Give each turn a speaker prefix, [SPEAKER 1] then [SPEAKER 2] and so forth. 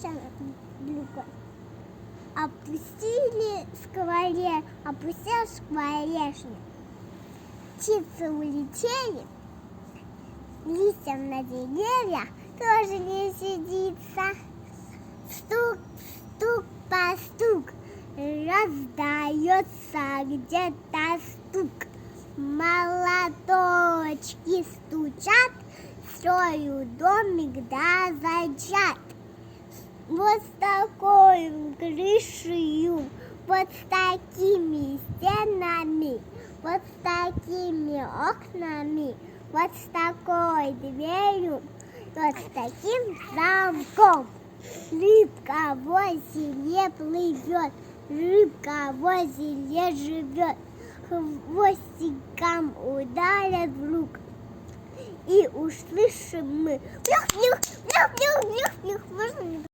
[SPEAKER 1] Маша Люка опустили опустил скворечник. Птицы улетели, листьям на деревьях тоже не сидится. Стук, стук, постук, раздается где-то стук. Молоточки стучат, строю домик да зайчат. Вот с такой крышей, вот с такими стенами, вот с такими окнами, вот с такой дверью, вот с таким замком. Рыбка в озере плывет, рыбка в озере живет, хвостиком ударят в рук, и услышим мы. Можно